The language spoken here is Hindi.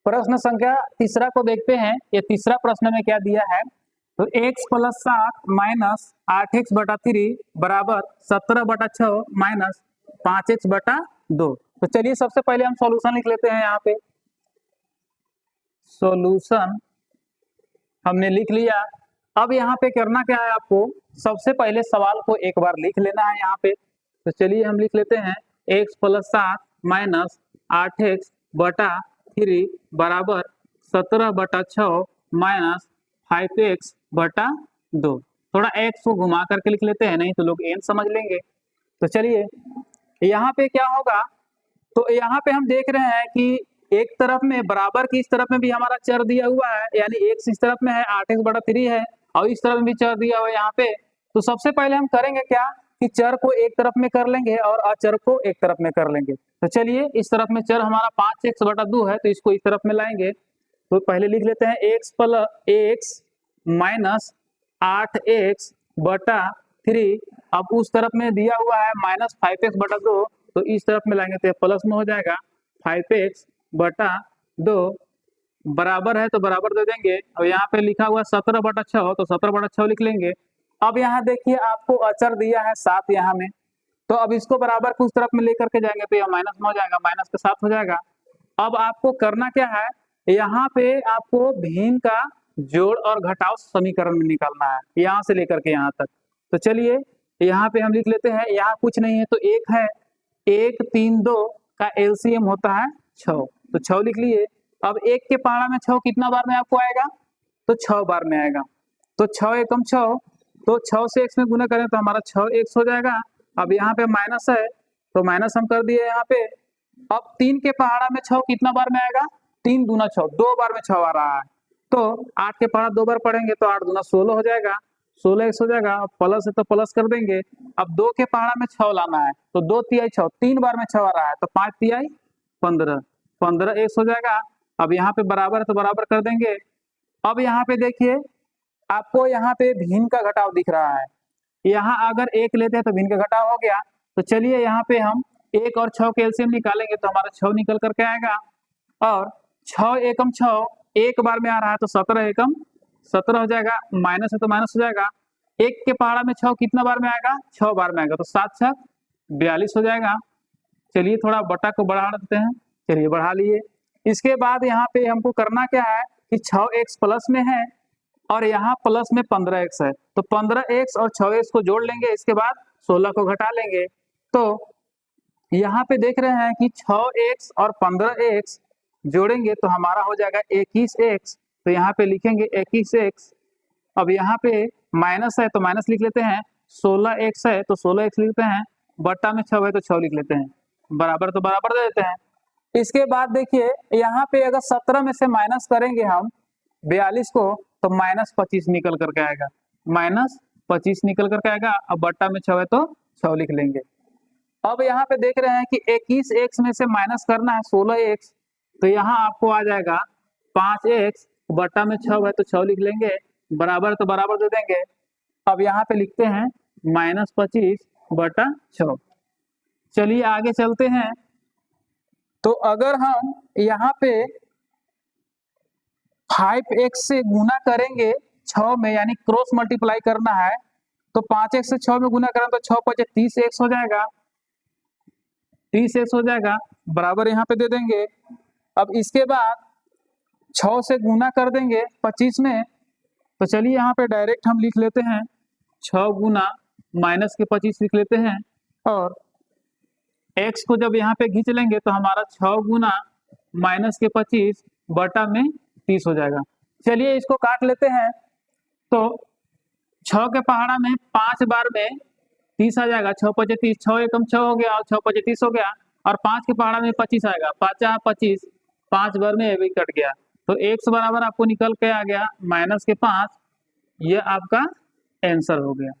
प्रश्न संख्या तीसरा को देखते हैं। ये तीसरा प्रश्न में क्या दिया है, तो x प्लस 7 माइनस 8x बटा 3 बराबर 17 बटा 6 माइनस 5x बटा 2। तो चलिए सबसे पहले हम सॉल्यूशन लिख लेते हैं। यहाँ पे सॉल्यूशन हमने लिख लिया। अब यहाँ पे करना क्या है, आपको सबसे पहले सवाल को एक बार लिख लेना है यहाँ पे। तो चलिए हम लिख लेते हैं x प्लस 7 माइनस 8x बटा 3 बराबर 17 बटा 6 माइनस 5x बटा 2। थोड़ा x को घुमा करके लिख लेते हैं, नहीं तो लोग n समझ लेंगे। तो चलिए यहाँ पे क्या होगा, तो यहाँ पे हम देख रहे हैं कि एक तरफ में बराबर की इस तरफ में भी हमारा चर दिया हुआ है, यानी x इस तरफ में है 8x बटा 3 है और इस तरफ में भी चर दिया हुआ है यहाँ पे। तो सबसे पहले हम करेंगे क्या कि चर को एक तरफ में कर लेंगे और अचर को एक तरफ में कर लेंगे। तो चलिए इस तरफ में चर हमारा 5x बटा 2 है, तो इसको इस तरफ में लाएंगे। तो पहले लिख लेते हैं x plus x minus 8x बटा 3। अब उस तरफ में दिया हुआ है माइनस 5x बटा 2, तो इस तरफ में लाएंगे तो प्लस में हो जाएगा 5x बटा 2 बराबर है, तो बराबर दे देंगे। और यहाँ पे लिखा हुआ 17 बटा 6, तो 17 बटा 6 लिख लेंगे। अब यहाँ देखिए आपको अचर दिया है 7 यहाँ में, तो अब इसको बराबर को उस तरफ में लेकर के जाएंगे तो यह माइनस में हो जाएगा, माइनस के 7 हो जाएगा। अब आपको करना क्या है, यहाँ पे आपको भिन्न का जोड़ और घटाव समीकरण में निकालना है, यहाँ से लेकर के यहाँ तक। तो चलिए यहाँ पे हम लिख लेते हैं, यहाँ कुछ नहीं है तो एक है, 1 3 2 का एलसीएम होता है 6, तो 6 लिख लिए। अब 1 के पहाड़ा में 6 कितना बार में आपको आएगा, तो 6 बार में आएगा। तो 6 एकम 6, तो 6 से x में गुना करें तो हमारा 6x हो जाएगा। अब यहाँ पे माइनस है तो माइनस हम कर दिए यहाँ पे। अब 3 के पहाड़ा में 6 कितना बार में आएगा, 3 दूना 6, 2 बार में 6 आ रहा है। तो 8 के पहाड़ा 2 बार पढ़ेंगे तो 8 दूना 16 हो जाएगा, 16x हो जाएगा। प्लस है तो प्लस कर देंगे। अब 2 के पहाड़ा में 6 लाना है, तो 2 तिहाई 6, 3 बार में 6 आ रहा है, तो 5 तिहाई 15, 15x हो जाएगा। अब यहाँ पे बराबर है तो बराबर कर देंगे। अब यहाँ पे देखिए आपको यहाँ पे भिन्न का घटाव दिख रहा है, यहाँ अगर 1 लेते हैं तो भिन्न का घटाव हो गया। तो चलिए यहाँ पे हम 1 और 6 के एलसीएम निकालेंगे तो हमारा 6 निकल करके आएगा। और 6 एकम 6 एक बार में आ रहा है तो 17 एकम 17 हो जाएगा, माइनस है तो माइनस हो जाएगा। 1 के पहाड़ा में 6 कितना बार में आएगा, 6 बार में आएगा, तो 7 6 42 हो जाएगा। चलिए थोड़ा बटा को बढ़ा देते हैं, चलिए बढ़ा लिए। इसके बाद यहाँ पे हमको करना क्या है कि 6x प्लस में है और यहाँ प्लस में 15x है, तो 15x और 6x को जोड़ लेंगे, इसके बाद 16 को घटा लेंगे। तो यहाँ पे देख रहे हैं कि 6x और 15x जोड़ेंगे तो हमारा हो जाएगा 21x, तो यहाँ पे लिखेंगे 21x। अब यहाँ पे माइनस है तो माइनस लिख लेते हैं, 16x है तो 16x लिखते हैं, बट्टा में 6 है तो 6 लिख लेते हैं, बराबर तो बराबर दे देते हैं। इसके बाद देखिए यहाँ पे अगर 17 में से माइनस करेंगे हम 42 को, तो माइनस 25 निकल करके आएगा, माइनस 25 निकल करके आएगा। अब बट्टा में 6 है तो 6 लिख लेंगे। अब यहाँ पे देख रहे हैं कि 21x में से माइनस करना है 16x, तो यहाँ आपको आ जाएगा 5x, बट्टा में 6 है तो 6 लिख लेंगे, बराबर तो बराबर दे देंगे। अब यहाँ पे लिखते हैं माइनस 25 बटा 6। चलिए आगे चलते हैं। तो अगर हम यहाँ पे 5x से गुना करेंगे 6 में, यानी क्रॉस मल्टीप्लाई करना है, तो 5x से 6 में गुना करें तो 6 5 30x हो जाएगा, 30x हो जाएगा, बराबर यहाँ पे दे देंगे। अब इसके बाद 6 से गुना कर देंगे 25 में, तो चलिए यहाँ पे डायरेक्ट हम लिख लेते हैं 6 गुना माइनस के 25 लिख लेते हैं, और x को जब यहाँ पे खींच लेंगे तो हमारा 6 गुना माइनस के 25 बटा में 30 हो जाएगा। चलिए इसको काट लेते हैं, तो 6 के पहाड़ा में 5 बार में 30 आ जाएगा, 6 5 30, 6 एकम 6 हो गया और 6 5 30 हो गया, और 5 के पहाड़ा में 25 आएगा, 5 25, 5 बार में ये भी कट गया, तो x बराबर आपको निकल के आ गया -5। ये आपका आंसर हो गया।